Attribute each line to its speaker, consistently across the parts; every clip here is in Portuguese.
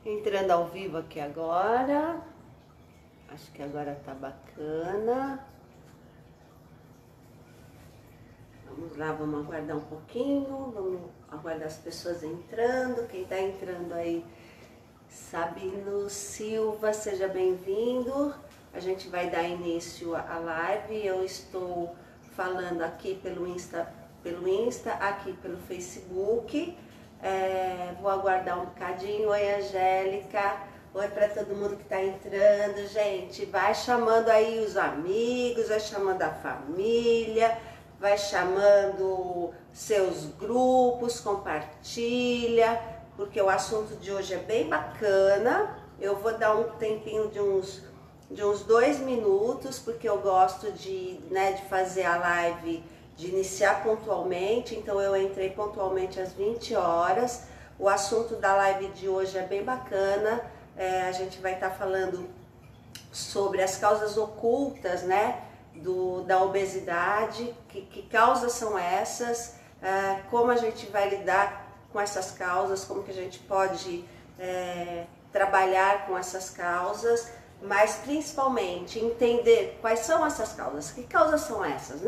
Speaker 1: Entrando ao vivo aqui agora. Acho que agora tá bacana. Vamos lá, vamos aguardar um pouquinho. Vamos aguardar as pessoas entrando. Quem tá entrando aí, Sabino Silva, seja bem-vindo. A gente vai dar início à live. Eu estou falando aqui pelo Insta, aqui pelo Facebook. Vou aguardar um bocadinho. Oi, Angélica. Oi para todo mundo que está entrando, gente. Vai chamando aí os amigos, vai chamando a família, vai chamando seus grupos, compartilha, porque o assunto de hoje é bem bacana. Eu vou dar um tempinho de uns 2 minutos, porque eu gosto de fazer a live, de iniciar pontualmente. Então eu entrei pontualmente às 20 horas. O assunto da live de hoje é bem bacana. A gente vai estar falando sobre as causas ocultas, da obesidade, que causas são essas, como a gente vai lidar com essas causas, como que a gente pode trabalhar com essas causas, mas principalmente entender quais são essas causas, que causas são essas,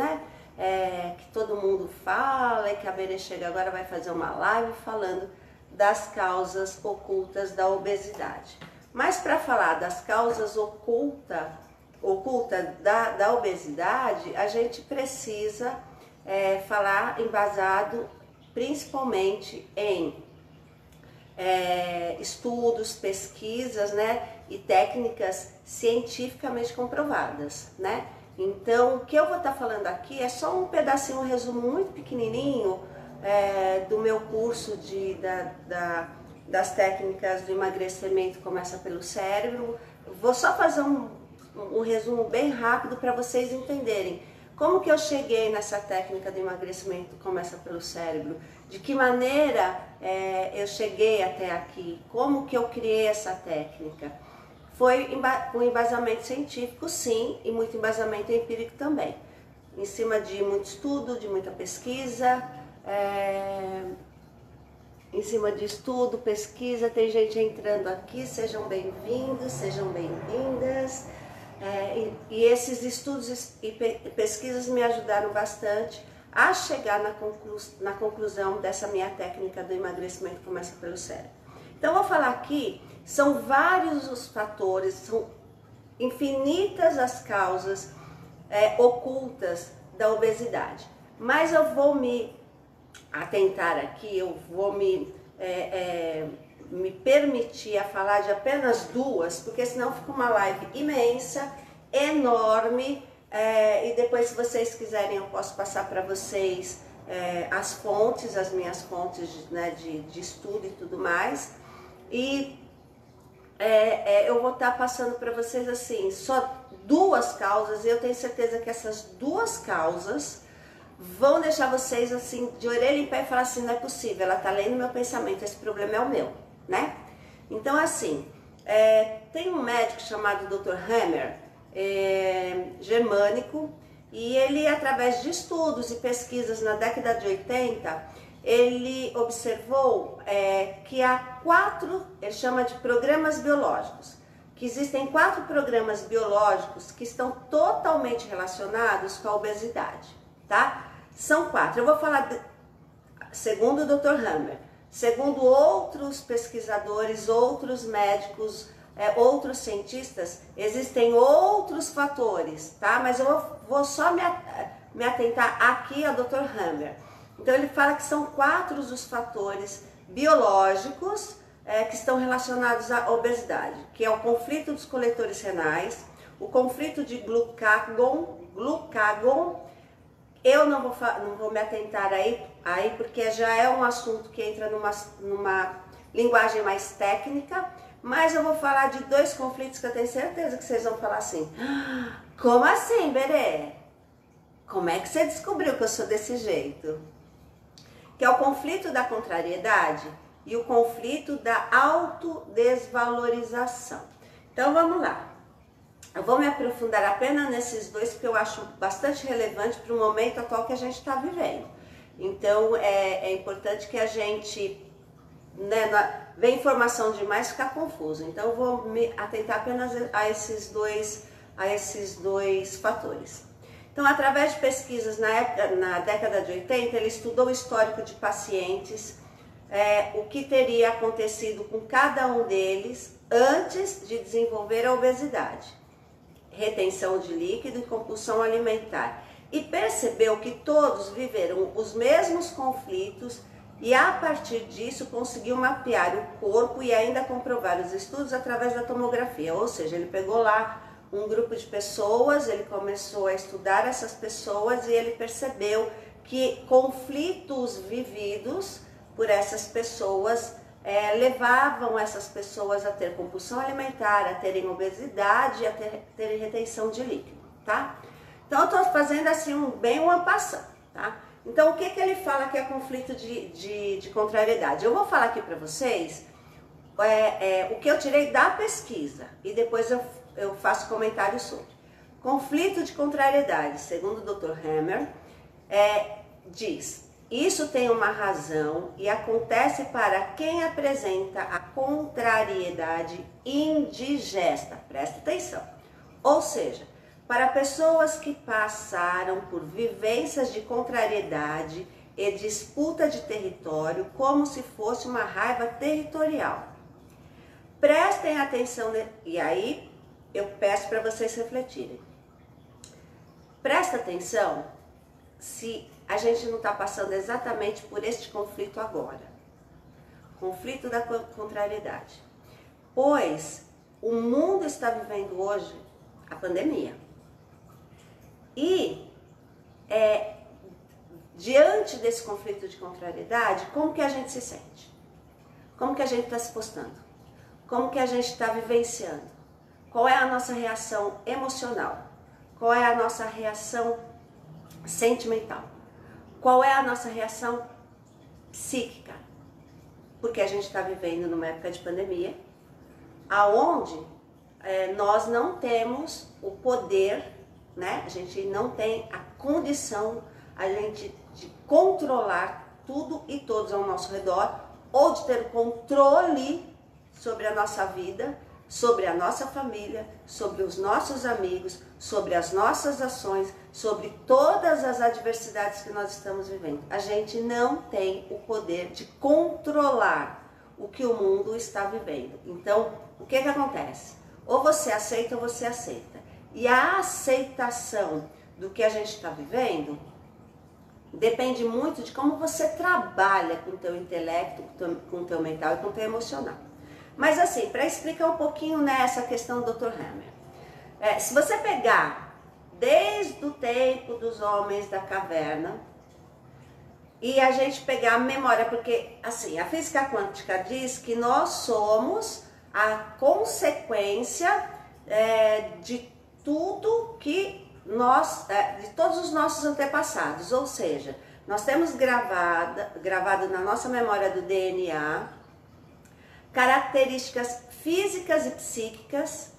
Speaker 1: que todo mundo fala, e que a Berê chega agora vai fazer uma live falando das causas ocultas da obesidade. Mas para falar das causas ocultas da obesidade, a gente precisa falar embasado principalmente em estudos, pesquisas, e técnicas cientificamente comprovadas, Então, o que eu vou estar falando aqui é só um pedacinho, um resumo muito pequenininho do meu curso das técnicas do emagrecimento começa pelo cérebro. Vou só fazer um resumo bem rápido para vocês entenderem como que eu cheguei nessa técnica do emagrecimento começa pelo cérebro, de que maneira eu cheguei até aqui, como que eu criei essa técnica. Foi com embasamento científico, sim, e muito embasamento empírico também, em cima de muito estudo, de muita pesquisa. Em cima de estudo, pesquisa, tem gente entrando aqui, sejam bem-vindos, sejam bem-vindas. E esses estudos e pesquisas me ajudaram bastante a chegar na conclusão dessa minha técnica do emagrecimento que começa pelo cérebro. Então, eu vou falar aqui, são vários os fatores, são infinitas as causas ocultas da obesidade, mas eu vou me atentar aqui, eu vou me permitir a falar de apenas duas, porque senão fica uma live imensa, enorme, e depois, se vocês quiserem, eu posso passar para vocês as fontes, as minhas fontes de estudo e tudo mais, e eu vou estar passando para vocês assim, só duas causas, e eu tenho certeza que essas duas causas vão deixar vocês assim, de orelha em pé, e falar assim, não é possível, ela está lendo meu pensamento, esse problema é o meu, Então, assim, tem um médico chamado Dr. Hammer, germânico, e ele, através de estudos e pesquisas na década de 80, ele observou que há 4, ele chama de programas biológicos, que existem 4 programas biológicos que estão totalmente relacionados com a obesidade, São 4, eu vou falar, segundo o Dr. Hammer, segundo outros pesquisadores, outros médicos, outros cientistas, existem outros fatores, Mas eu vou só me atentar aqui ao Dr. Hammer. Então ele fala que são 4 os fatores biológicos que estão relacionados à obesidade, que é o conflito dos coletores renais, o conflito de glucagon. Eu não vou me atentar aí porque já é um assunto que entra numa linguagem mais técnica, mas eu vou falar de 2 conflitos que eu tenho certeza que vocês vão falar assim, como assim, Berê? Como é que você descobriu que eu sou desse jeito? Que é o conflito da contrariedade e o conflito da autodesvalorização. Então vamos lá. Eu vou me aprofundar apenas nesses 2 porque eu acho bastante relevante para o momento atual que a gente está vivendo. Então é importante que a gente vem informação demais, fica confuso. Então eu vou me atentar apenas a esses dois fatores. Então, através de pesquisas na década de 80, ele estudou o histórico de pacientes, o que teria acontecido com cada um deles antes de desenvolver a obesidade, retenção de líquido e compulsão alimentar. E percebeu que todos viveram os mesmos conflitos e, a partir disso, conseguiu mapear o corpo e ainda comprovar os estudos através da tomografia. Ou seja, ele pegou lá um grupo de pessoas, ele começou a estudar essas pessoas e ele percebeu que conflitos vividos por essas pessoas levavam essas pessoas a ter compulsão alimentar, a terem obesidade, a terem retenção de líquido, tá? Então eu estou fazendo assim bem uma passão, tá? Então o que ele fala que é conflito de contrariedade? Eu vou falar aqui para vocês o que eu tirei da pesquisa e depois eu faço comentários sobre. Conflito de contrariedade, segundo o Dr. Hammer, diz: isso tem uma razão e acontece para quem apresenta a contrariedade indigesta. Presta atenção. Ou seja, para pessoas que passaram por vivências de contrariedade e disputa de território como se fosse uma raiva territorial. Prestem atenção, e aí eu peço para vocês refletirem. Presta atenção se a gente não está passando exatamente por este conflito agora. Conflito da contrariedade. Pois o mundo está vivendo hoje a pandemia. E diante desse conflito de contrariedade, como que a gente se sente? Como que a gente está se postando? Como que a gente está vivenciando? Qual é a nossa reação emocional? Qual é a nossa reação sentimental? Qual é a nossa reação psíquica? Porque a gente está vivendo numa época de pandemia, aonde nós não temos o poder, né? A gente não tem a condição de controlar tudo e todos ao nosso redor, ou de ter controle sobre a nossa vida, sobre a nossa família, sobre os nossos amigos, sobre as nossas ações, sobre todas as adversidades que nós estamos vivendo. A gente não tem o poder de controlar o que o mundo está vivendo. Então, o que acontece? Ou você aceita ou você aceita. E a aceitação do que a gente está vivendo depende muito de como você trabalha com o teu intelecto, com o teu mental e com o teu emocional. Mas assim, para explicar um pouquinho nessa questão do Dr. Hammer, se você pegar desde o tempo dos homens da caverna e a gente pegar a memória, porque assim, a física quântica diz que nós somos a consequência de tudo que de todos os nossos antepassados, ou seja, nós temos gravado na nossa memória do DNA características físicas e psíquicas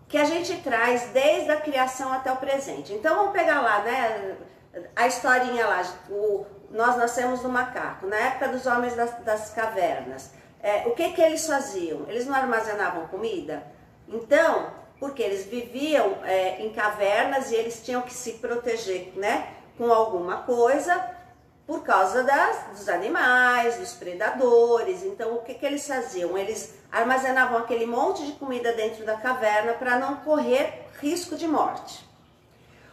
Speaker 1: que a gente traz desde a criação até o presente. Então vamos pegar lá, né, a historinha lá, nós nascemos do macaco, na época dos homens das cavernas. O que eles faziam? Eles não armazenavam comida? Então, porque eles viviam em cavernas e eles tinham que se proteger, né, com alguma coisa, por causa dos animais, dos predadores. Então, o que eles faziam? Eles armazenavam aquele monte de comida dentro da caverna para não correr risco de morte.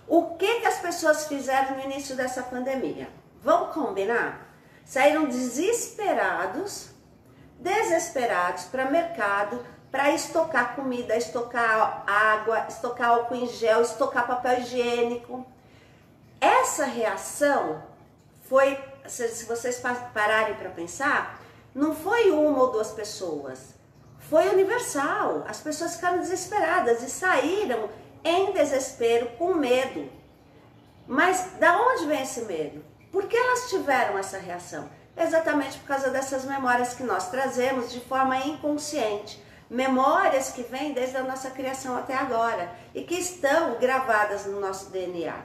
Speaker 1: O que as pessoas fizeram no início dessa pandemia? Vamos combinar? Saíram desesperados para o mercado, para estocar comida, estocar água, estocar álcool em gel, estocar papel higiênico. Essa reação foi, se vocês pararem para pensar, não foi uma ou duas pessoas, foi universal. As pessoas ficaram desesperadas e saíram em desespero, com medo. Mas da onde vem esse medo? Por que elas tiveram essa reação? Exatamente por causa dessas memórias que nós trazemos de forma inconsciente. Memórias que vêm desde a nossa criação até agora e que estão gravadas no nosso DNA.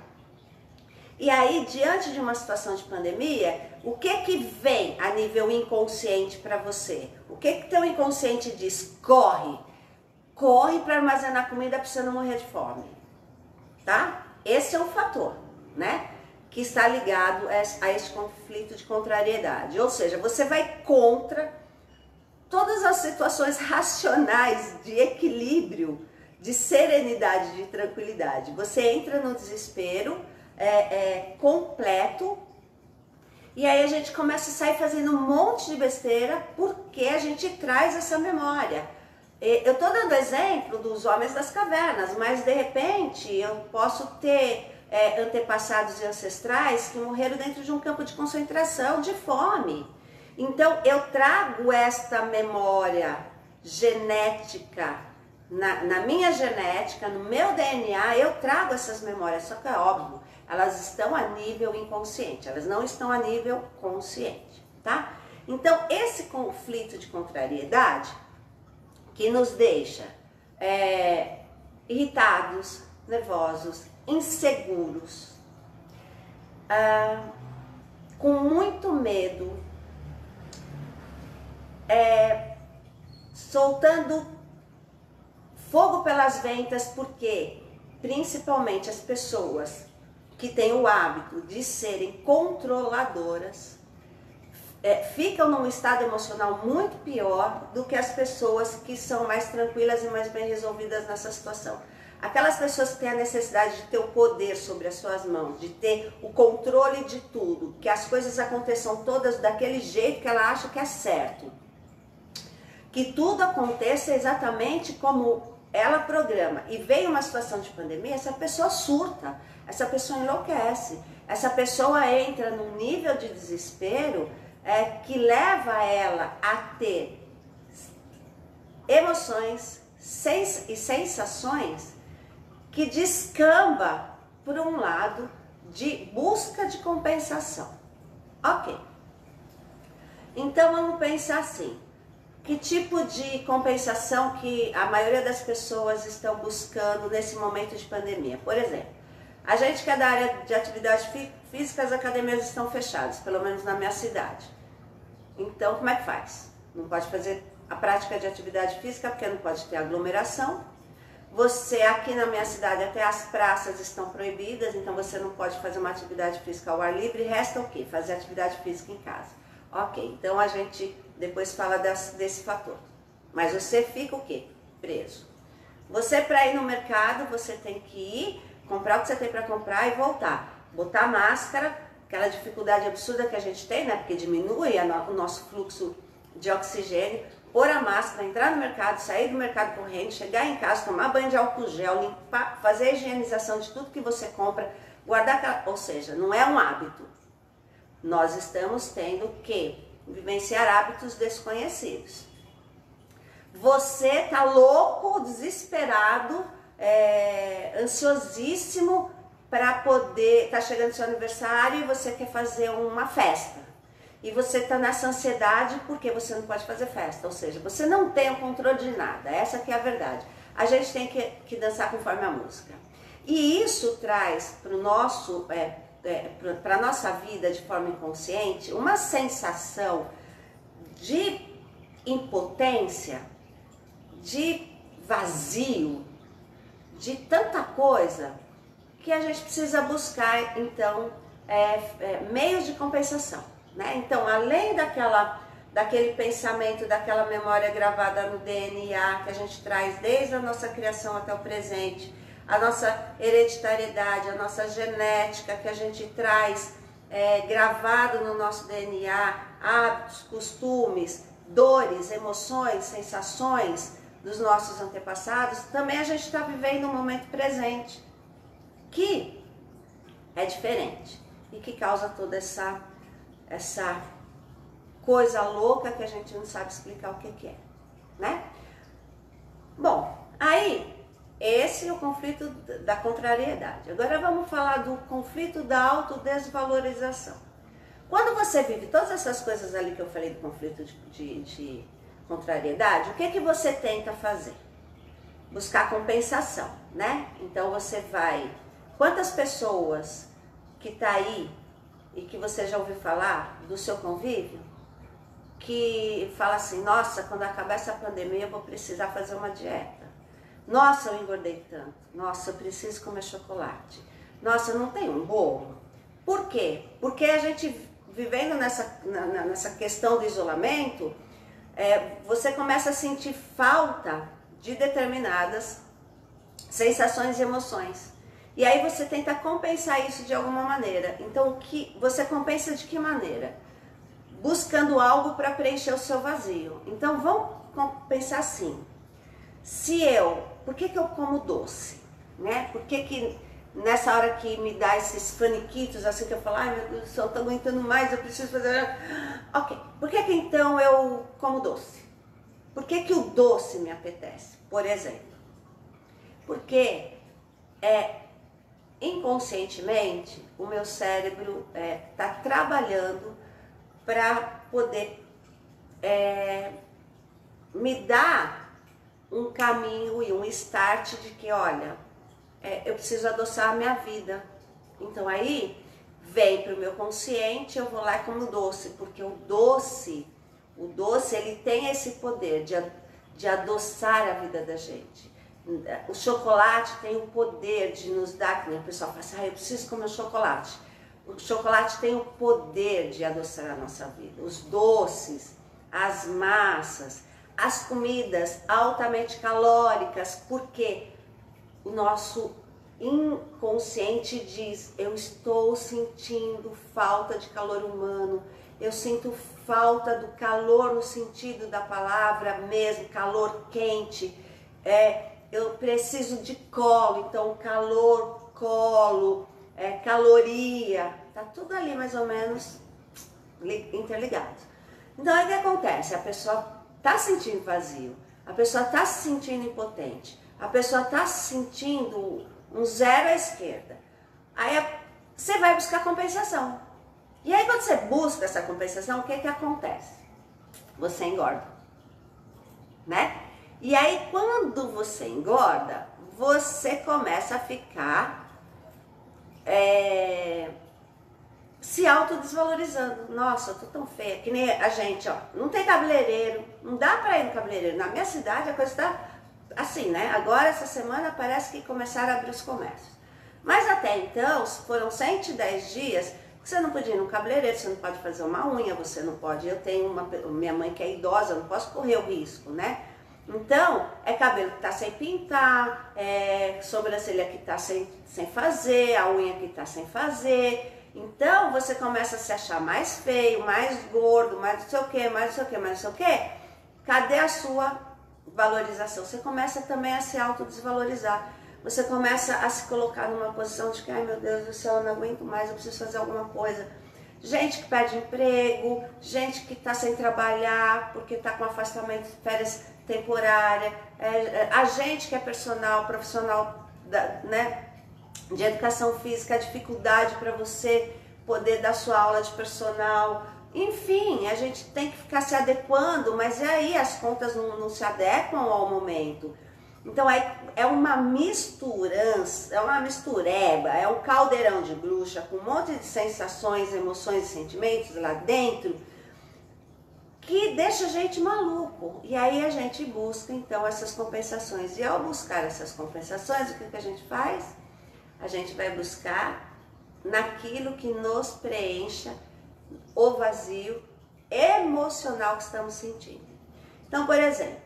Speaker 1: E aí, diante de uma situação de pandemia, o que vem a nível inconsciente para você? O que teu inconsciente diz? Corre! Corre para armazenar comida para você não morrer de fome, tá? Esse é um fator, né? Que está ligado a este conflito de contrariedade. Ou seja, você vai contra todas as situações racionais de equilíbrio, de serenidade, de tranquilidade. Você entra no desespero completo e aí a gente começa a sair fazendo um monte de besteira porque a gente traz essa memória. Eu estou dando exemplo dos homens das cavernas, mas de repente eu posso ter antepassados e ancestrais que morreram dentro de um campo de concentração de fome. Então eu trago esta memória genética, na minha genética, no meu DNA, eu trago essas memórias, só que é óbvio, elas estão a nível inconsciente, elas não estão a nível consciente, tá? Então esse conflito de contrariedade que nos deixa irritados, nervosos, inseguros, com muito medo, soltando fogo pelas ventas, porque principalmente as pessoas que têm o hábito de serem controladoras ficam num estado emocional muito pior do que as pessoas que são mais tranquilas e mais bem resolvidas nessa situação. Aquelas pessoas que têm a necessidade de ter o poder sobre as suas mãos, de ter o controle de tudo, que as coisas aconteçam todas daquele jeito que ela acha que é certo, que tudo aconteça exatamente como ela programa, e veio uma situação de pandemia, essa pessoa surta, essa pessoa enlouquece, essa pessoa entra num nível de desespero que leva ela a ter emoções e sensações que descamba por um lado de busca de compensação. Ok. Então vamos pensar assim, que tipo de compensação que a maioria das pessoas estão buscando nesse momento de pandemia? Por exemplo, a gente que é da área de atividade física, as academias estão fechadas, pelo menos na minha cidade. Então, como é que faz? Não pode fazer a prática de atividade física porque não pode ter aglomeração. Você, aqui na minha cidade, até as praças estão proibidas, então você não pode fazer uma atividade física ao ar livre. Resta o quê? Fazer atividade física em casa. Ok, então a gente depois fala desse fator. Mas você fica o quê? Preso. Você, para ir no mercado, você tem que ir, comprar o que você tem para comprar e voltar. Botar máscara, aquela dificuldade absurda que a gente tem, né? Porque diminui o nosso fluxo de oxigênio. Pôr a máscara, entrar no mercado, sair do mercado correndo, chegar em casa, tomar banho de álcool gel, limpar, fazer a higienização de tudo que você compra, guardar, ou seja, não é um hábito. Nós estamos tendo que vivenciar hábitos desconhecidos. Você tá louco, desesperado, ansiosíssimo para poder, tá chegando seu aniversário e você quer fazer uma festa. E você está nessa ansiedade porque você não pode fazer festa, ou seja, você não tem o controle de nada, essa que é a verdade. A gente tem que dançar conforme a música. E isso traz para o nosso, para a nossa vida de forma inconsciente, uma sensação de impotência, de vazio, de tanta coisa, que a gente precisa buscar, então, meios de compensação. Né? Então, além daquele pensamento, daquela memória gravada no DNA que a gente traz desde a nossa criação até o presente, a nossa hereditariedade, a nossa genética que a gente traz gravado no nosso DNA, hábitos, costumes, dores, emoções, sensações dos nossos antepassados, também a gente está vivendo um momento presente que é diferente e que causa toda essa coisa louca que a gente não sabe explicar o que é, né? Bom, aí esse é o conflito da contrariedade. Agora vamos falar do conflito da autodesvalorização. Quando você vive todas essas coisas ali que eu falei do conflito de contrariedade, o que você tenta fazer? Buscar compensação, né? Então você vai... Quantas pessoas que está aí e que você já ouviu falar do seu convívio, que fala assim, nossa, quando acabar essa pandemia eu vou precisar fazer uma dieta. Nossa, eu engordei tanto. Nossa, eu preciso comer chocolate. Nossa, eu não tenho um bolo. Por quê? Porque a gente vivendo nessa questão do isolamento, você começa a sentir falta de determinadas sensações e emoções. E aí você tenta compensar isso de alguma maneira. Então, você compensa de que maneira? Buscando algo para preencher o seu vazio. Então, vamos pensar assim. Por que eu como doce? Né? Por que nessa hora que me dá esses faniquitos, assim que eu falo, ai meu Deus do céu, eu tô aguentando mais, eu preciso fazer... Ok, por que então eu como doce? Por que o doce me apetece, por exemplo? Porque inconscientemente o meu cérebro está trabalhando para poder me dar um caminho e um start de que, olha, eu preciso adoçar a minha vida. Então aí vem para o meu consciente, eu vou lá e como doce, porque o doce ele tem esse poder de adoçar a vida da gente. O chocolate tem o poder de nos dar, que a pessoa fala assim, eu preciso comer chocolate. O chocolate tem o poder de adoçar a nossa vida. Os doces, as massas, as comidas altamente calóricas, porque o nosso inconsciente diz, eu estou sentindo falta de calor humano, eu sinto falta do calor no sentido da palavra mesmo, calor quente, eu preciso de colo, então calor, colo, caloria, tá tudo ali mais ou menos interligado. Então aí o que acontece? A pessoa tá sentindo vazio, a pessoa tá se sentindo impotente, a pessoa tá se sentindo um zero à esquerda. Aí você vai buscar compensação. E aí quando você busca essa compensação, o que acontece? Você engorda, né? E aí quando você engorda, você começa a ficar se autodesvalorizando. Nossa, eu tô tão feia, que nem a gente, ó, não tem cabeleireiro, não dá pra ir no cabeleireiro. Na minha cidade a coisa tá assim, né? Agora essa semana parece que começaram a abrir os comércios. Mas até então, foram 110 dias que você não podia ir no cabeleireiro, você não pode fazer uma unha, você não pode... Eu tenho minha mãe que é idosa, eu não posso correr o risco, né? Então, cabelo que tá sem pintar, sobrancelha que tá sem fazer, a unha que tá sem fazer. Então, você começa a se achar mais feio, mais gordo, mais não sei o que, mais não sei o que, mais não sei o que. Cadê a sua valorização? Você começa também a se autodesvalorizar. Você começa a se colocar numa posição de que, ai meu Deus do céu, eu não aguento mais, eu preciso fazer alguma coisa. Gente que perde emprego, gente que está sem trabalhar porque está com afastamento de férias temporária, a gente que é profissional né, de educação física, a dificuldade para você poder dar sua aula de personal. Enfim, a gente tem que ficar se adequando, mas aí as contas não se adequam ao momento. Então é uma misturança, é uma mistureba, é um caldeirão de bruxa com um monte de sensações, emoções e sentimentos lá dentro que deixa a gente maluco. E aí a gente busca então essas compensações. E ao buscar essas compensações, o que a gente faz? A gente vai buscar naquilo que nos preencha o vazio emocional que estamos sentindo. Então, por exemplo,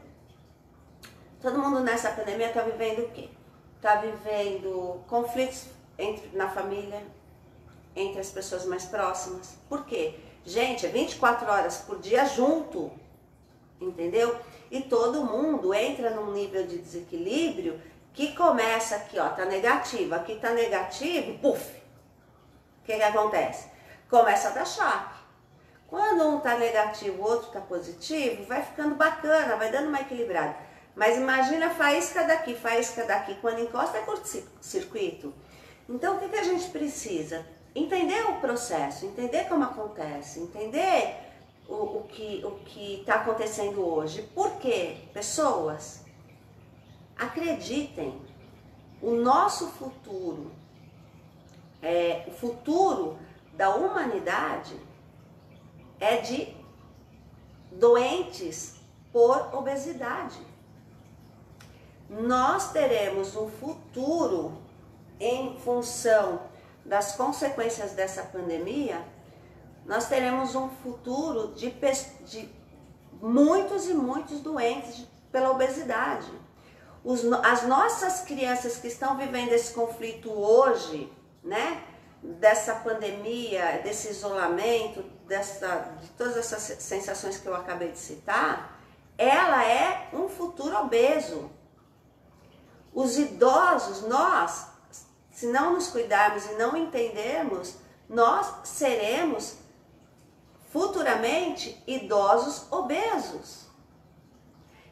Speaker 1: todo mundo nessa pandemia está vivendo o quê? Está vivendo conflitos na família, entre as pessoas mais próximas. Por quê? Gente, é 24 horas por dia junto, entendeu? E todo mundo entra num nível de desequilíbrio que começa aqui, ó, tá negativo, aqui tá negativo, puf! O que acontece? Começa a dar choque. Quando um tá negativo, o outro tá positivo, vai ficando bacana, vai dando uma equilibrada. Mas imagina faísca daqui, quando encosta é curto-circuito. Então o que a gente precisa? Entender o processo, entender como acontece, entender o que está acontecendo hoje. Por quê? Pessoas, acreditem, o nosso futuro o futuro da humanidade é de doentes por obesidade. Nós teremos um futuro em função das consequências dessa pandemia, nós teremos um futuro de muitos e muitos doentes pela obesidade. As nossas crianças que estão vivendo esse conflito hoje, né, dessa pandemia, desse isolamento, de todas essas sensações que eu acabei de citar, ela é um futuro obeso. Os idosos, nós, se não nos cuidarmos e não entendermos, nós seremos futuramente idosos obesos.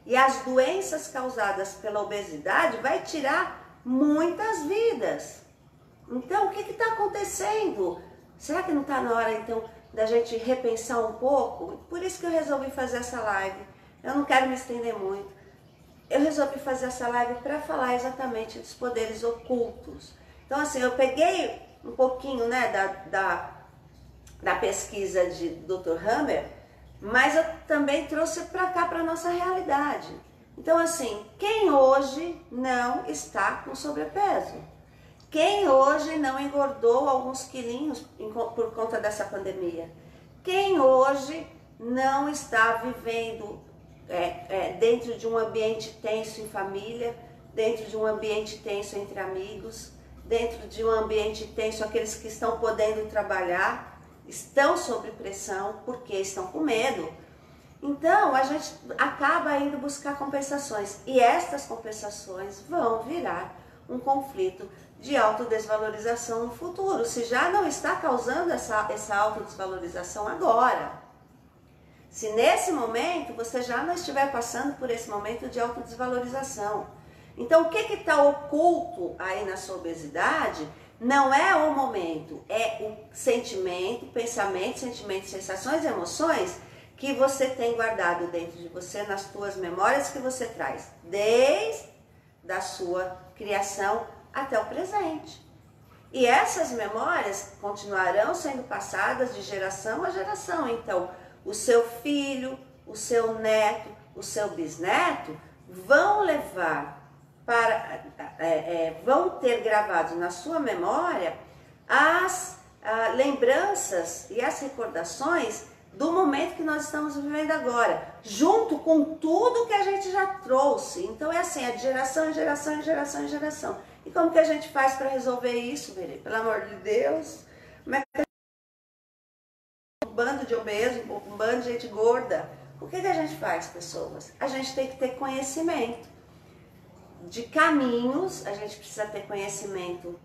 Speaker 1: E as doenças causadas pela obesidade vai tirar muitas vidas. Então, o que está acontecendo? Será que não está na hora, então, da gente repensar um pouco? Por isso que eu resolvi fazer essa live. Eu não quero me estender muito. Eu resolvi fazer essa live para falar exatamente dos poderes ocultos. Então, assim, eu peguei um pouquinho, né, da pesquisa de Dr. Hammer, mas eu também trouxe para cá, para a nossa realidade. Então, assim, quem hoje não está com sobrepeso? Quem hoje não engordou alguns quilinhos por conta dessa pandemia? Quem hoje não está vivendo dentro de um ambiente tenso em família, dentro de um ambiente tenso entre amigos, dentro de um ambiente tenso, aqueles que estão podendo trabalhar, estão sob pressão porque estão com medo. Então, a gente acaba indo buscar compensações. E estas compensações vão virar um conflito de autodesvalorização no futuro, se já não está causando essa autodesvalorização agora. Se nesse momento você já não estiver passando por esse momento de autodesvalorização. Então, o que está oculto aí na sua obesidade não é o momento, é o sentimento, pensamento, sentimentos, sensações, emoções que você tem guardado dentro de você, nas suas memórias que você traz, desde a sua criação até o presente. E essas memórias continuarão sendo passadas de geração a geração. Então, o seu filho, o seu neto, o seu bisneto vão levar vão ter gravado na sua memória as lembranças e as recordações do momento que nós estamos vivendo agora, junto com tudo que a gente já trouxe. Então é assim, é de geração em geração, em geração em geração. E como que a gente faz para resolver isso, Verê? Pelo amor de Deus, como é que um bando de obesos, um bando de gente gorda? O que a gente faz, pessoas? A gente tem que ter conhecimento de caminhos, a gente precisa ter conhecimento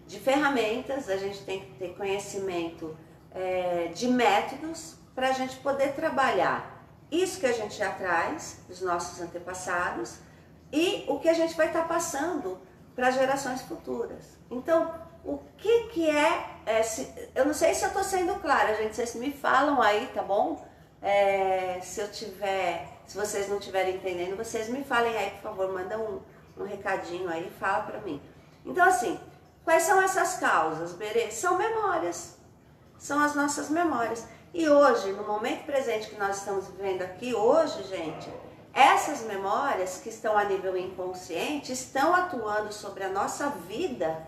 Speaker 1: de ferramentas, a gente tem que ter conhecimento de métodos para a gente poder trabalhar isso que a gente já traz dos nossos antepassados e o que a gente vai estar passando para gerações futuras. Então, o que eu não sei se eu estou sendo clara, gente, vocês me falam aí, tá bom? Se vocês não estiverem entendendo, vocês me falem aí, por favor, manda um recadinho aí, fala pra mim. Então, assim, quais são essas causas, Berê? São memórias, são as nossas memórias. E hoje, no momento presente que nós estamos vivendo aqui, hoje, gente, essas memórias que estão a nível inconsciente estão atuando sobre a nossa vida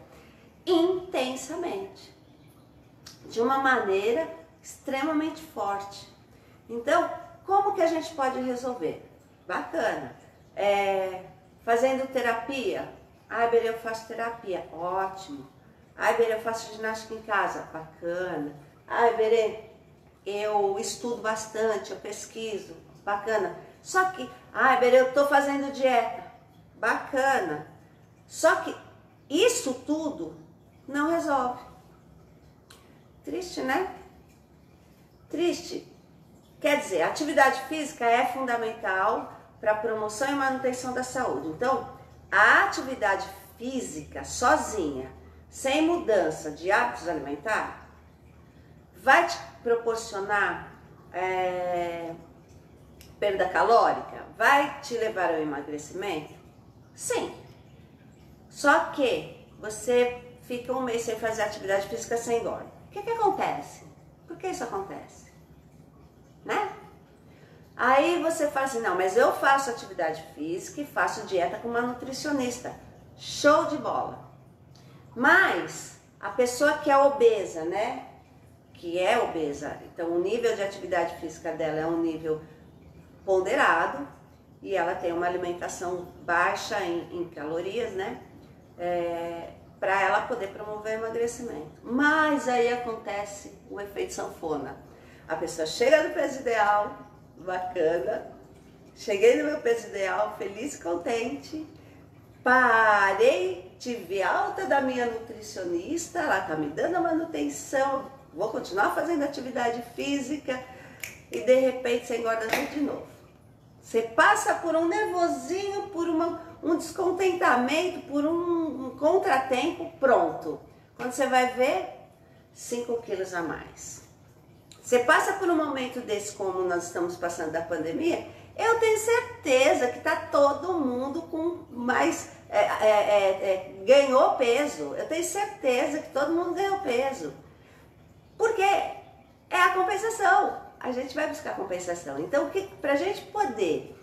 Speaker 1: intensamente, de uma maneira extremamente forte. Então, como que a gente pode resolver? Bacana. Fazendo terapia. Ai, Berê, eu faço terapia. Ótimo. Ai, Berê, eu faço ginástica em casa. Bacana. Ai, Berê, eu estudo bastante, eu pesquiso. Bacana. Só que, ai, Berê, eu tô fazendo dieta. Bacana. Só que isso tudo não resolve. Triste, né? Triste. Quer dizer, a atividade física é fundamental para a promoção e manutenção da saúde. Então, a atividade física sozinha, sem mudança de hábitos alimentares, vai te proporcionar perda calórica? Vai te levar ao emagrecimento? Sim. Só que você fica um mês sem fazer atividade física, sem engorda. O que acontece? Por que isso acontece? Né? Aí você fala assim, não, mas eu faço atividade física e faço dieta com uma nutricionista. Show de bola. Mas a pessoa que é obesa, né? Que é obesa, então o nível de atividade física dela é um nível ponderado e ela tem uma alimentação baixa em calorias, né? Para ela poder promover o emagrecimento. Mas aí acontece o efeito sanfona. A pessoa chega no peso ideal, bacana, cheguei no meu peso ideal, feliz e contente, parei, tive alta da minha nutricionista, ela tá me dando a manutenção, vou continuar fazendo atividade física e de repente você engorda tudo de novo. Você passa por um nervosinho, por um descontentamento, por um contratempo, pronto. Quando você vai ver, 5 quilos a mais. Você passa por um momento desse, como nós estamos passando da pandemia, eu tenho certeza que está todo mundo com mais... ganhou peso. Eu tenho certeza que todo mundo ganhou peso. Porque é a compensação. A gente vai buscar compensação. Então, para a gente poder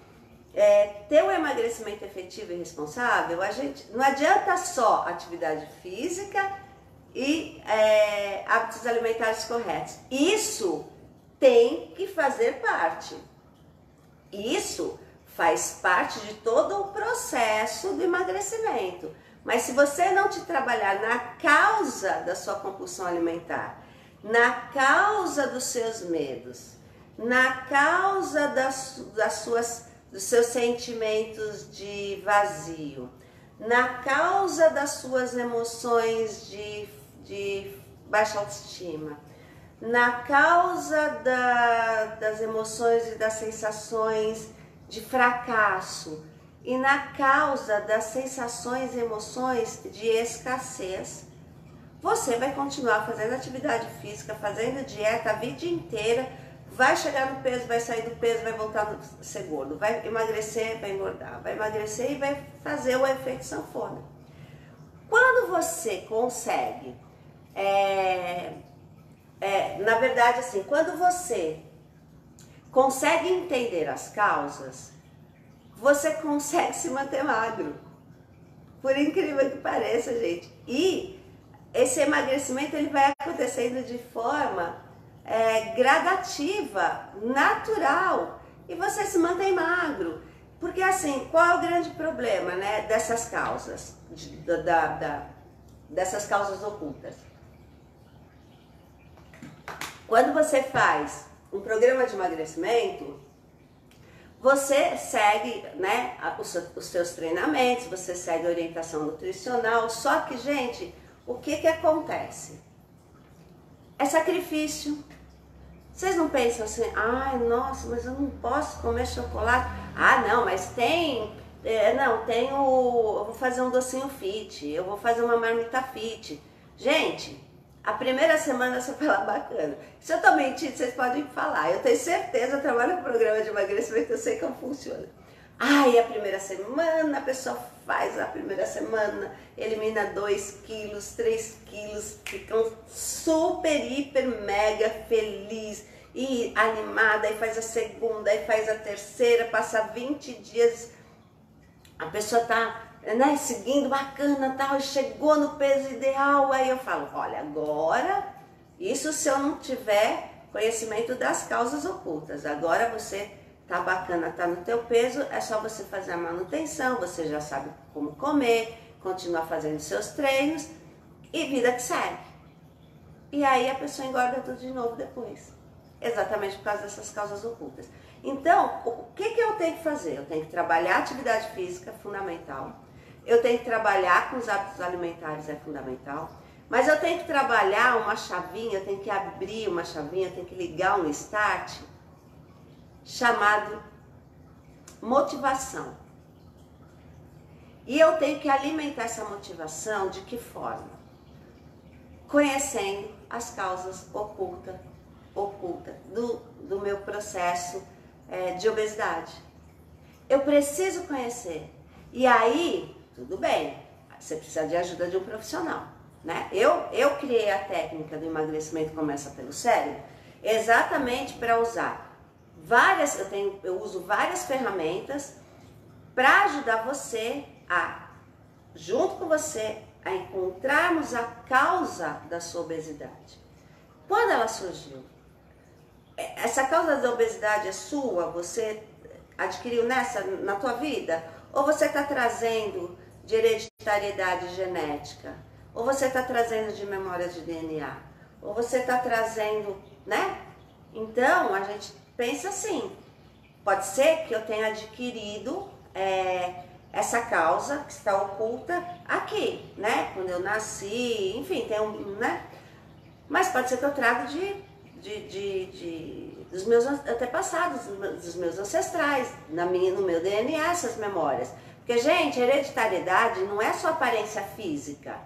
Speaker 1: ter um emagrecimento efetivo e responsável, não adianta só atividade física e hábitos alimentares corretos. Isso tem que fazer parte. Isso faz parte de todo o processo do emagrecimento. Mas se você não te trabalhar na causa da sua compulsão alimentar, na causa dos seus medos, na causa dos seus sentimentos de vazio, na causa das suas emoções de baixa autoestima, na causa das emoções e das sensações de fracasso e na causa das sensações e emoções de escassez, você vai continuar fazendo atividade física, fazendo dieta a vida inteira, vai chegar no peso, vai sair do peso, vai voltar a ser gordo, vai emagrecer, vai engordar, vai emagrecer e vai fazer o efeito sanfona. Quando você consegue, na verdade assim, quando você consegue entender as causas, você consegue se manter magro. Por incrível que pareça, gente. E esse emagrecimento ele vai acontecendo de forma gradativa, natural, e você se mantém magro. Porque assim, qual é o grande problema, né, dessas causas, dessas causas ocultas? Quando você faz um programa de emagrecimento, você segue, né, os seus treinamentos, você segue a orientação nutricional, só que, gente, o que acontece? É sacrifício. Vocês não pensam assim, ai, nossa, mas eu não posso comer chocolate. Ah, não, mas tem, eu vou fazer um docinho fit, eu vou fazer uma marmita fit. Gente, a primeira semana você fala bacana. Se eu tô mentindo, vocês podem falar. Eu tenho certeza, eu trabalho com programa de emagrecimento, eu sei como funciona. Ai, a primeira semana, a pessoa faz a primeira semana, elimina 2 quilos, 3 quilos, ficam super, hiper, mega feliz e animada, aí faz a segunda, aí faz a terceira, passa 20 dias, a pessoa tá, né, seguindo bacana, tal, e chegou no peso ideal, aí eu falo, olha, agora, isso se eu não tiver conhecimento das causas ocultas, agora você tá bacana, tá no teu peso, é só você fazer a manutenção, você já sabe como comer, continuar fazendo seus treinos e vida que segue. E aí a pessoa engorda tudo de novo depois, exatamente por causa dessas causas ocultas. Então, o que eu tenho que fazer? Eu tenho que trabalhar a atividade física, fundamental. Eu tenho que trabalhar com os hábitos alimentares, é fundamental. Mas eu tenho que trabalhar uma chavinha, eu tenho que abrir uma chavinha, eu tenho que ligar um start, chamado motivação. E eu tenho que alimentar essa motivação de que forma? Conhecendo as causas ocultas do meu processo de obesidade. Eu preciso conhecer. E aí, tudo bem, você precisa de ajuda de um profissional. né? Eu criei a técnica do emagrecimento começa pelo cérebro exatamente para usar várias, eu uso várias ferramentas para ajudar você junto com você, a encontrarmos a causa da sua obesidade. Quando ela surgiu? Essa causa da obesidade é sua? Você adquiriu na tua vida? Ou você está trazendo de hereditariedade genética? Ou você está trazendo de memória de DNA? Ou você está trazendo, né? Então, a gente pensa assim, pode ser que eu tenha adquirido essa causa que está oculta aqui, né? Quando eu nasci, enfim, tem né? Mas pode ser que eu trago dos meus antepassados, dos meus ancestrais, no meu DNA, essas memórias. Porque, gente, hereditariedade não é só aparência física.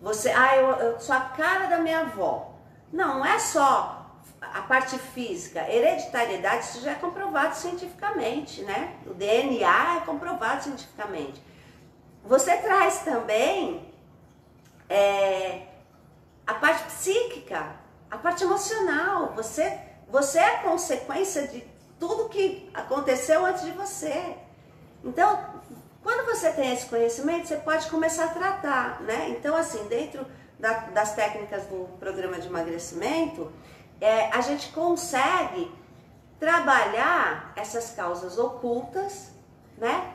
Speaker 1: Você, eu sou a cara da minha avó. Não é só a parte física. Hereditariedade, isso já é comprovado cientificamente, né? O DNA é comprovado cientificamente. Você traz também a parte psíquica, a parte emocional. Você é a consequência de tudo que aconteceu antes de você. Então, quando você tem esse conhecimento, você pode começar a tratar, né? Então, assim, dentro das técnicas do programa de emagrecimento, a gente consegue trabalhar essas causas ocultas, né?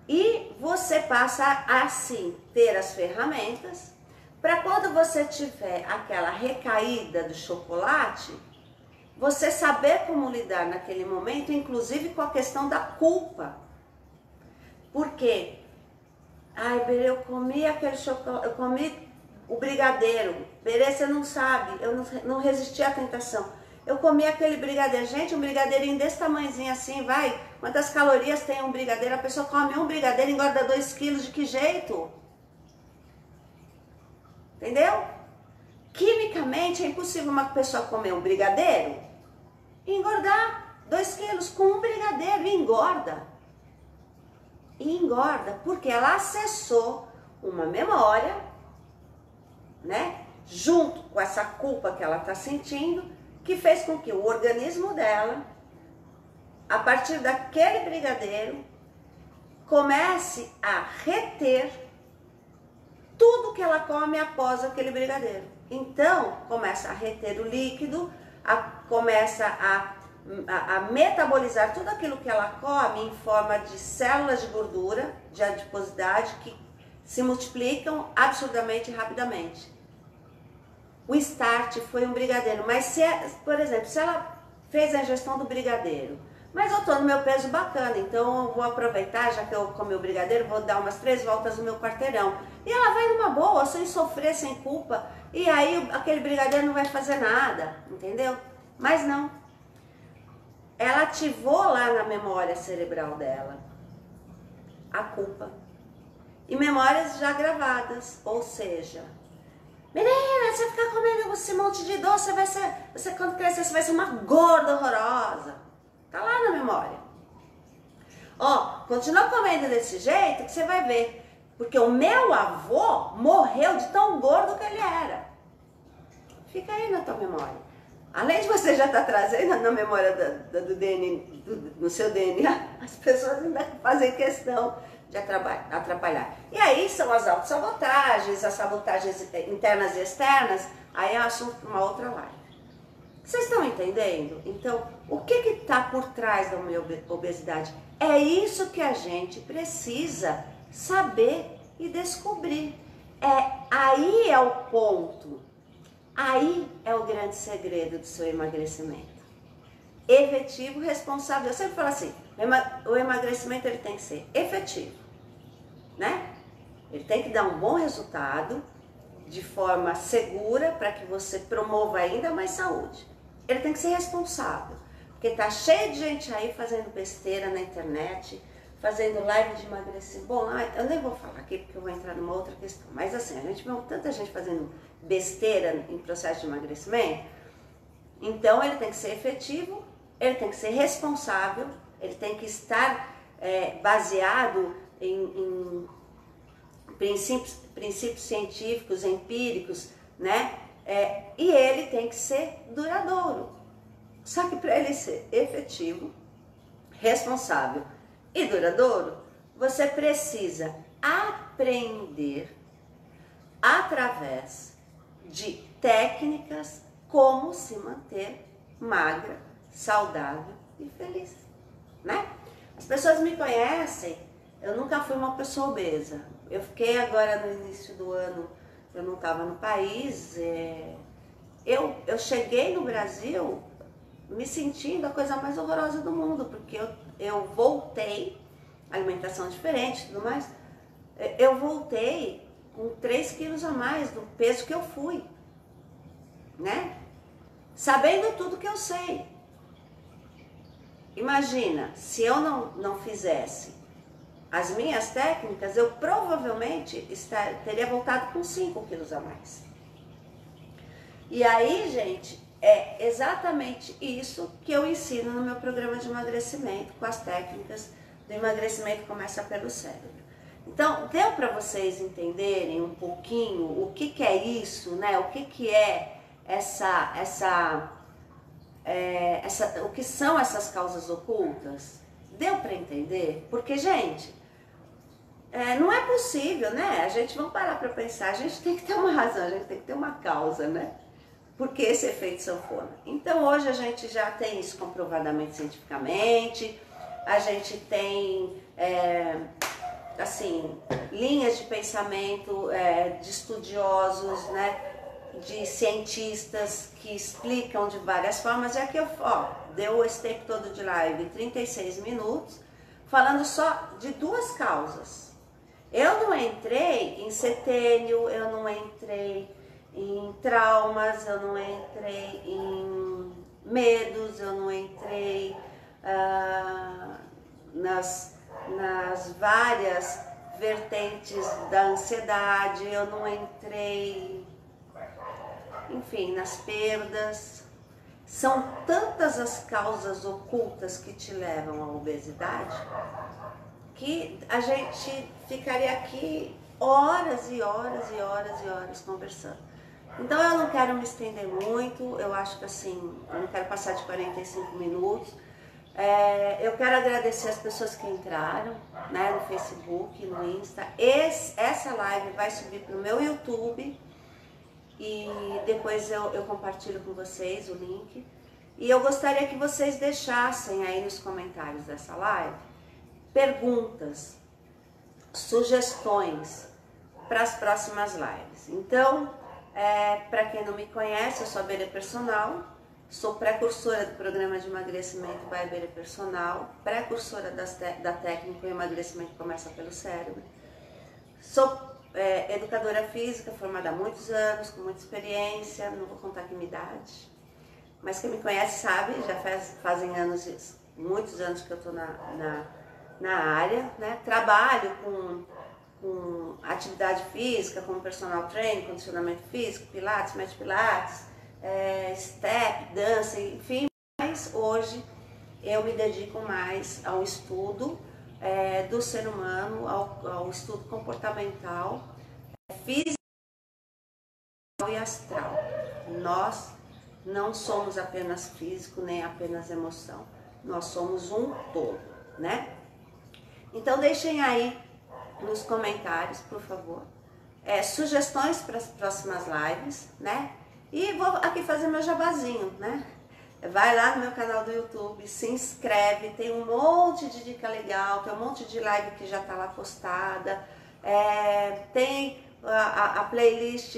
Speaker 1: E você passa a, assim, ter as ferramentas para quando você tiver aquela recaída do chocolate, você saber como lidar naquele momento, inclusive com a questão da culpa. Por quê? Ai, Berê, eu comi aquele chocolate, eu comi o brigadeiro. Berê, você não sabe, eu não resisti à tentação. Eu comi aquele brigadeiro. Gente, um brigadeirinho desse tamanhozinho assim, vai. Quantas calorias tem um brigadeiro? A pessoa come um brigadeiro e engorda 2 quilos, de que jeito? Entendeu? Quimicamente é impossível uma pessoa comer um brigadeiro e engordar 2 quilos com um brigadeiro e engorda. E engorda porque ela acessou uma memória, né? Junto com essa culpa que ela está sentindo, que fez com que o organismo dela, a partir daquele brigadeiro, comece a reter tudo que ela come após aquele brigadeiro. Então, começa a reter o líquido, começa a metabolizar tudo aquilo que ela come em forma de células de gordura, de adiposidade, que se multiplicam absurdamente rapidamente. O start foi um brigadeiro, mas por exemplo, se ela fez a ingestão do brigadeiro, mas eu tô no meu peso bacana, então eu vou aproveitar, já que eu comi o brigadeiro, vou dar umas 3 voltas no meu quarteirão. E ela vai numa boa, sem sofrer, sem culpa, e aí aquele brigadeiro não vai fazer nada, entendeu? Mas não. Ela ativou lá na memória cerebral dela a culpa. E memórias já gravadas, ou seja, menina, você ficar comendo esse monte de doce, você quando crescer, você vai ser uma gorda horrorosa. Tá lá na memória. Ó, continua comendo desse jeito que você vai ver. Porque o meu avô morreu de tão gordo que ele era. Fica aí na tua memória. Além de você já estar trazendo na memória do DNA, no seu DNA, as pessoas ainda fazem questão de atrapalhar. E aí são as autossabotagens, as sabotagens internas e externas, aí é assunto para uma outra live. Vocês estão entendendo? Então, o que está por trás da minha obesidade? É isso que a gente precisa saber e descobrir. Aí é o ponto. Aí é o grande segredo do seu emagrecimento. Efetivo, responsável. Eu sempre falo assim, o emagrecimento ele tem que ser efetivo, né? Ele tem que dar um bom resultado de forma segura para que você promova ainda mais saúde. Ele tem que ser responsável, porque tá cheio de gente aí fazendo besteira na internet, fazendo live de emagrecimento. Bom, eu nem vou falar aqui porque eu vou entrar numa outra questão, mas assim, a gente vê tanta gente fazendo besteira em processo de emagrecimento, então ele tem que ser efetivo, ele tem que ser responsável, ele tem que estar baseado em princípios científicos, empíricos, né? E ele tem que ser duradouro. Só que para ele ser efetivo, responsável e duradouro, você precisa aprender através de técnicas como se manter magra, saudável e feliz, né? As pessoas me conhecem, eu nunca fui uma pessoa obesa. Eu fiquei agora no início do ano, eu não estava no país, eu cheguei no Brasil me sentindo a coisa mais horrorosa do mundo, porque eu voltei, alimentação diferente e tudo mais, eu voltei com 3 quilos a mais do peso que eu fui, né? Sabendo tudo que eu sei. Imagina, se eu não fizesse as minhas técnicas, eu provavelmente teria voltado com 5 quilos a mais. E aí, gente, é exatamente isso que eu ensino no meu programa de emagrecimento, com as técnicas do emagrecimento que começa pelo cérebro. Então, deu para vocês entenderem um pouquinho o que é isso, né? O que é o que são essas causas ocultas? Deu para entender? Porque, gente, não é possível, né? A gente, vamos parar para pensar, a gente tem que ter uma razão, a gente tem que ter uma causa, né? Porque esse efeito sanfona. Então, hoje a gente já tem isso comprovadamente cientificamente, a gente tem, assim, linhas de pensamento de estudiosos, né? De cientistas que explicam de várias formas. E aqui deu esse tempo todo de live, 36 minutos, falando só de 2 causas. Eu não entrei em setênio, eu não entrei em traumas, eu não entrei em medos, eu não entrei nas várias vertentes da ansiedade, eu não entrei, enfim, nas perdas. São tantas as causas ocultas que te levam à obesidade que a gente ficaria aqui horas e horas e horas e horas conversando. Então eu não quero me estender muito, eu acho que assim, eu não quero passar de 45 minutos. Eu quero agradecer as pessoas que entraram, né, no Facebook, no Insta. Essa live vai subir para o meu YouTube e depois eu compartilho com vocês o link. E eu gostaria que vocês deixassem aí nos comentários dessa live perguntas, sugestões para as próximas lives. Então, para quem não me conhece, eu sou a Bere Personal, sou precursora do programa de emagrecimento by Bere Personal, precursora da técnica emagrecimento que começa pelo cérebro. Sou educadora física, formada há muitos anos, com muita experiência, não vou contar aqui minha idade, mas quem me conhece sabe, já fazem muitos anos que eu estou na área, né? Trabalho com atividade física, como personal training, condicionamento físico, pilates, médio pilates, step, dança, enfim, mas hoje eu me dedico mais ao estudo do ser humano, ao estudo comportamental, físico e astral. Nós não somos apenas físico, nem apenas emoção, nós somos um todo, né? Então deixem aí nos comentários, por favor, sugestões para as próximas lives, né? E vou aqui fazer meu jabazinho, né? Vai lá no meu canal do YouTube, se inscreve, tem um monte de dica legal, tem um monte de live que já está lá postada, tem a playlist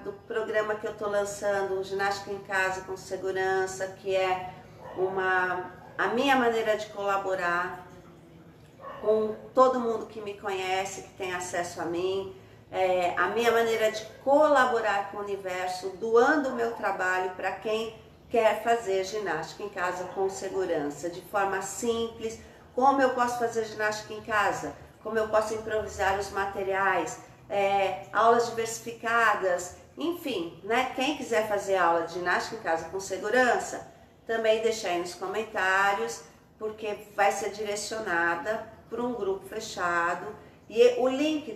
Speaker 1: do programa que eu estou lançando, Ginástica em Casa com Segurança, que é a minha maneira de colaborar com todo mundo que me conhece, que tem acesso a mim, a minha maneira de colaborar com o universo, doando o meu trabalho para quem quer fazer ginástica em casa com segurança, de forma simples. Como eu posso fazer ginástica em casa? Como eu posso improvisar os materiais? Aulas diversificadas, enfim, né? Quem quiser fazer aula de ginástica em casa com segurança, também deixa aí nos comentários, porque vai ser direcionada para um grupo fechado. E o link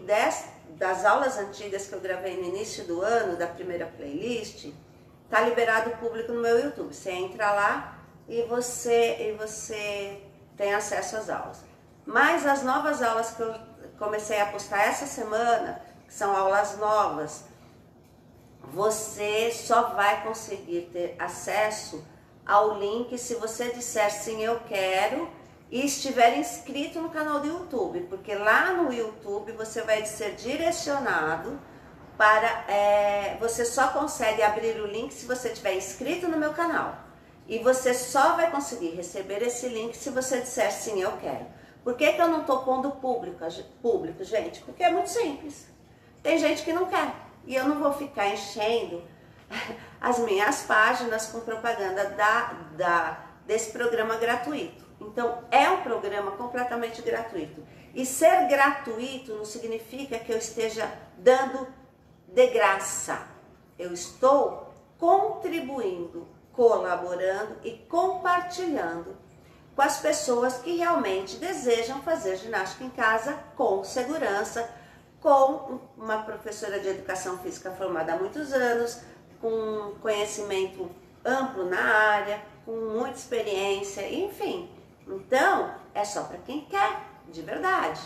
Speaker 1: das aulas antigas que eu gravei no início do ano, da primeira playlist, tá liberado o público no meu YouTube. Você entra lá e você tem acesso às aulas. Mas as novas aulas que eu comecei a postar essa semana, que são aulas novas, você só vai conseguir ter acesso ao link se você disser sim, eu quero, e estiver inscrito no canal do YouTube, porque lá no YouTube você vai ser direcionado para, você só consegue abrir o link se você estiver inscrito no meu canal, e você só vai conseguir receber esse link se você disser sim, eu quero. Por que eu não estou pondo público, gente? Porque é muito simples. Tem gente que não quer, e eu não vou ficar enchendo as minhas páginas com propaganda desse programa gratuito. Então, é um programa completamente gratuito. E ser gratuito não significa que eu esteja dando de graça. Eu estou contribuindo, colaborando e compartilhando com as pessoas que realmente desejam fazer ginástica em casa com segurança, com uma professora de educação física formada há muitos anos, com conhecimento amplo na área, com muita experiência, enfim. Então, é só para quem quer, de verdade,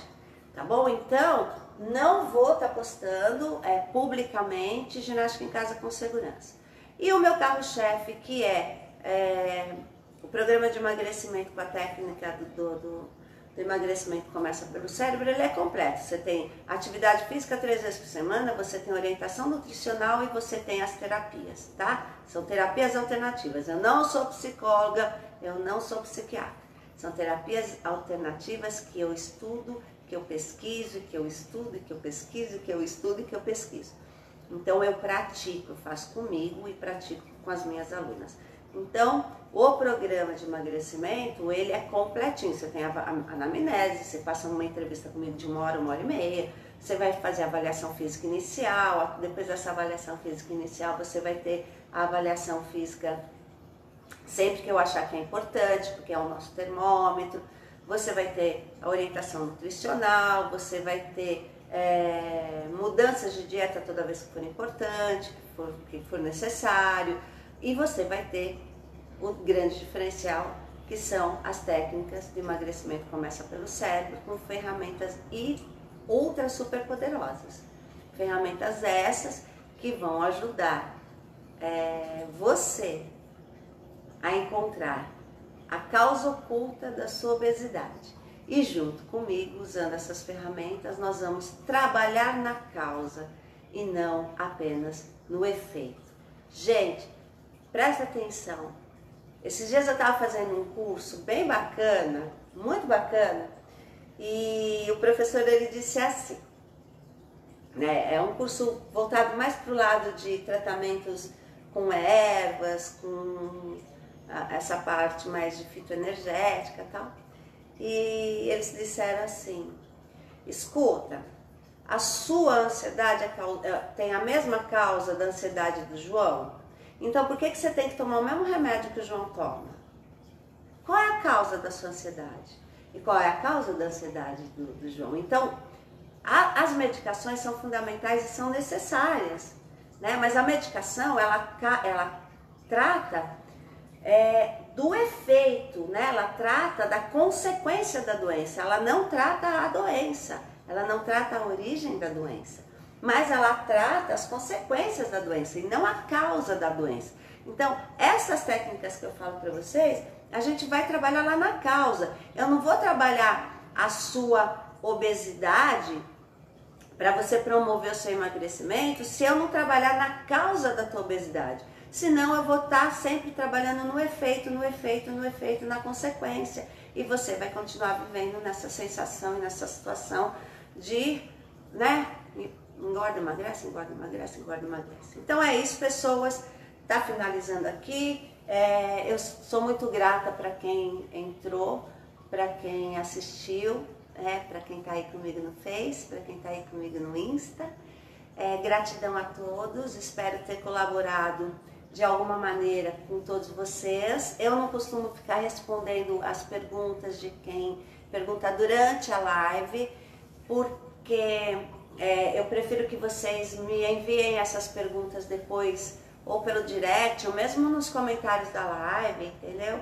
Speaker 1: tá bom? Então, não vou estar postando publicamente ginástica em casa com segurança. E o meu carro-chefe, que é o programa de emagrecimento com a técnica do emagrecimento que começa pelo cérebro, ele é completo. Você tem atividade física 3 vezes por semana, você tem orientação nutricional e você tem as terapias, tá? São terapias alternativas. Eu não sou psicóloga, eu não sou psiquiatra. São terapias alternativas que eu estudo, que eu pesquiso, que eu estudo, que eu pesquiso, que eu estudo e que eu pesquiso. Então eu pratico, eu faço comigo e pratico com as minhas alunas. Então, o programa de emagrecimento, ele é completinho. Você tem a anamnese, você passa uma entrevista comigo de 1 hora, 1 hora e meia, você vai fazer a avaliação física inicial, depois dessa avaliação física inicial você vai ter a avaliação física sempre que eu achar que é importante, porque é o nosso termômetro. Você vai ter a orientação nutricional, você vai ter mudanças de dieta toda vez que for importante, que for necessário, e você vai ter o grande diferencial, que são as técnicas de emagrecimento que começa pelo cérebro, com ferramentas ultra super poderosas. Ferramentas essas que vão ajudar você a encontrar a causa oculta da sua obesidade. E junto comigo, usando essas ferramentas, nós vamos trabalhar na causa e não apenas no efeito. Gente, presta atenção. Esses dias eu estava fazendo um curso bem bacana, muito bacana, e o professor ele disse assim, né, é um curso voltado mais para o lado de tratamentos com ervas, com essa parte mais de fitoenergética e tal. E eles disseram assim, escuta, a sua ansiedade tem a mesma causa da ansiedade do João? Então por que você tem que tomar o mesmo remédio que o João toma? Qual é a causa da sua ansiedade? E qual é a causa da ansiedade do João? Então, as medicações são fundamentais e são necessárias, né? Mas a medicação, ela trata do efeito, né? Ela trata da consequência da doença, ela não trata a doença, ela não trata a origem da doença, mas ela trata as consequências da doença e não a causa da doença. Então, essas técnicas que eu falo para vocês, a gente vai trabalhar lá na causa. Eu não vou trabalhar a sua obesidade para você promover o seu emagrecimento se eu não trabalhar na causa da tua obesidade. Senão eu vou estar sempre trabalhando no efeito, na consequência. E você vai continuar vivendo nessa sensação e nessa situação de, né, engorda, emagrece, engorda, emagrece, engorda, emagrece. Então é isso, pessoas. Tá finalizando aqui. Eu sou muito grata para quem entrou, para quem assistiu, para quem tá aí comigo no Face, para quem tá aí comigo no Insta. Gratidão a todos, espero ter colaborado de alguma maneira com todos vocês. Eu não costumo ficar respondendo as perguntas de quem pergunta durante a live, porque eu prefiro que vocês me enviem essas perguntas depois, ou pelo direct, ou mesmo nos comentários da live, entendeu?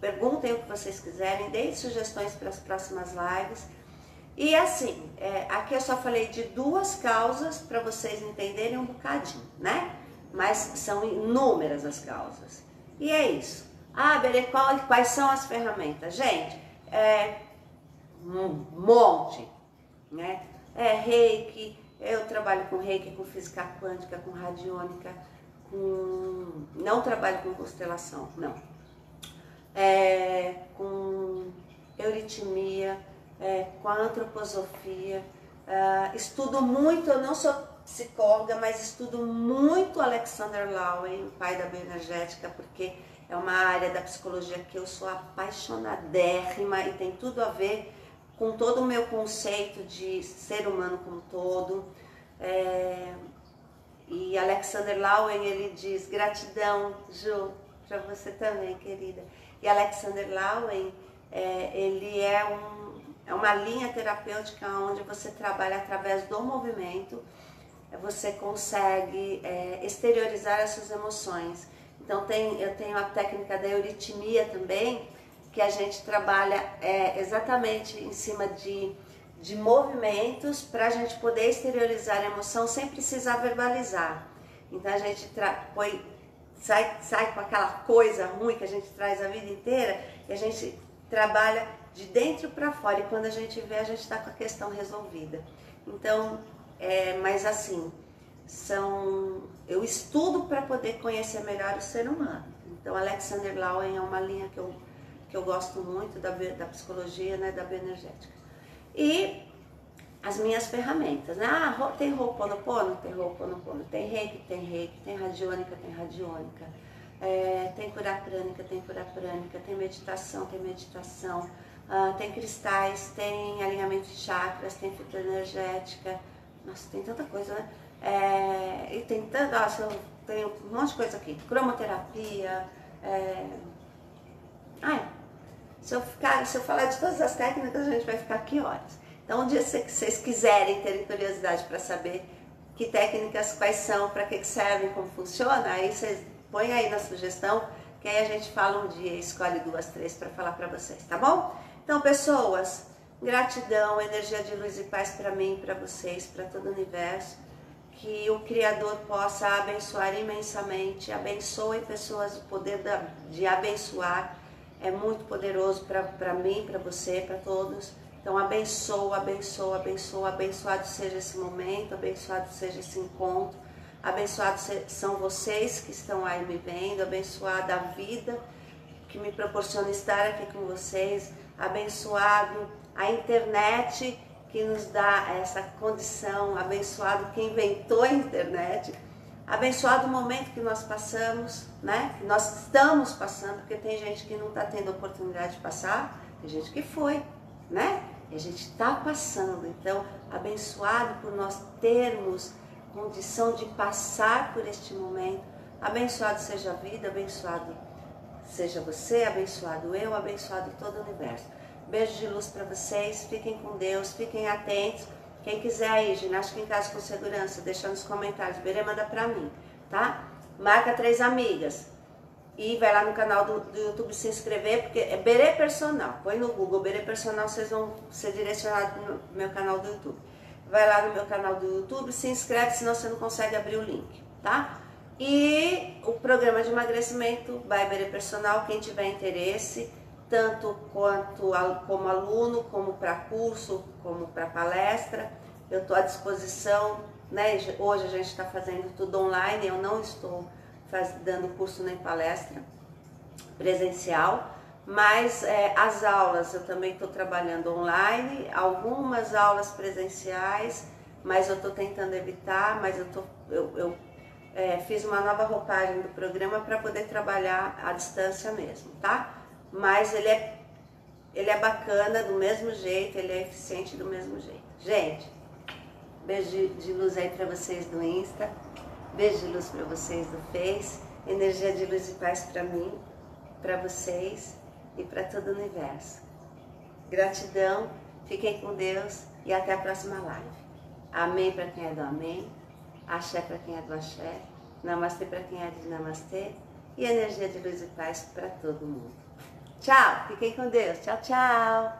Speaker 1: Perguntem o que vocês quiserem, deem sugestões para as próximas lives. E assim, aqui eu só falei de 2 causas para vocês entenderem um bocadinho, né? Mas são inúmeras as causas. E é isso. Ah, Berê, quais são as ferramentas? Gente, um monte, né? Reiki, eu trabalho com Reiki, com física quântica, com radiônica, não trabalho com constelação, não. Com euritmia, com a antroposofia, estudo muito, eu não sou psicóloga, mas estudo muito Alexander Lowen, o pai da bioenergética, porque é uma área da psicologia que eu sou apaixonadérrima e tem tudo a ver com todo o meu conceito de ser humano como todo. E Alexander Lowen, ele diz, gratidão, Ju, para você também, querida. E Alexander Lowen, ele é uma linha terapêutica onde você trabalha através do movimento, você consegue exteriorizar as suas emoções. Então eu tenho a técnica da euritmia também, que a gente trabalha exatamente em cima de movimentos para a gente poder exteriorizar a emoção sem precisar verbalizar. Então a gente sai com aquela coisa ruim que a gente traz a vida inteira e a gente trabalha de dentro para fora, e quando a gente vê, a gente está com a questão resolvida. Então, mas assim, eu estudo para poder conhecer melhor o ser humano. Então, Alexander Lowen é uma linha que eu gosto muito da psicologia, né, da bioenergética. E as minhas ferramentas, né? Tem Ho'oponopono? Tem Ho'oponopono. Tem Reiki? Tem radiônica? Tem radiônica. Tem cura prânica? Tem cura prânica. Tem meditação? Tem meditação. Tem cristais, tem alinhamento de chakras, tem fitoenergética. Nossa, tem tanta coisa, né? E tem tanta... Nossa, tem um monte de coisa aqui. Cromoterapia. Se eu falar de todas as técnicas, a gente vai ficar aqui horas. Então, um dia se vocês quiserem, terem curiosidade para saber que técnicas, quais são, para que servem, como funciona, aí vocês põem aí na sugestão, que aí a gente fala um dia, escolhe 2, 3 para falar para vocês, tá bom? Então, pessoas, gratidão, energia de luz e paz para mim, para vocês, para todo o universo. Que o Criador possa abençoar imensamente, abençoe pessoas, o poder de abençoar é muito poderoso para mim, para você, para todos. Então abençoa, abençoa, abençoa, abençoado seja esse momento, abençoado seja esse encontro, abençoados são vocês que estão aí me vendo, abençoada a vida que me proporciona estar aqui com vocês, abençoado a internet que nos dá essa condição, abençoado quem inventou a internet, abençoado o momento que nós passamos, né? Que nós estamos passando, porque tem gente que não está tendo oportunidade de passar, tem gente que foi, né? E a gente está passando, então abençoado por nós termos condição de passar por este momento, abençoado seja a vida, abençoado seja você, abençoado eu, abençoado todo o universo. Beijo de luz para vocês, fiquem com Deus, fiquem atentos. Quem quiser aí, ginástica em casa com segurança, deixa nos comentários, Berê manda pra mim, tá? Marca 3 amigas e vai lá no canal do YouTube se inscrever, porque é Berê Personal. Põe no Google Berê Personal, vocês vão ser direcionados no meu canal do YouTube. Vai lá no meu canal do YouTube, se inscreve, senão você não consegue abrir o link, tá? E o programa de emagrecimento by Berê Personal, quem tiver interesse, tanto como aluno, como para curso, como para palestra, eu estou à disposição, né? Hoje a gente está fazendo tudo online, eu não estou dando curso nem palestra presencial, mas as aulas eu também estou trabalhando online, algumas aulas presenciais, mas eu estou tentando evitar, mas eu fiz uma nova roupagem do programa para poder trabalhar à distância mesmo, tá? Mas ele é bacana do mesmo jeito, ele é eficiente do mesmo jeito. Gente, beijo de luz aí para vocês do Insta, beijo de luz para vocês do Face, energia de luz e paz para mim, para vocês e para todo o universo. Gratidão, fiquem com Deus, e até a próxima live. Amém para quem é do amém, axé para quem é do axé, namastê para quem é de namastê e energia de luz e paz para todo mundo. Tchau, fiquem com Deus. Tchau, tchau.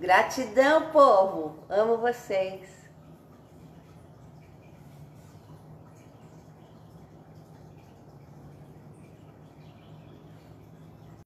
Speaker 1: Gratidão, povo. Amo vocês.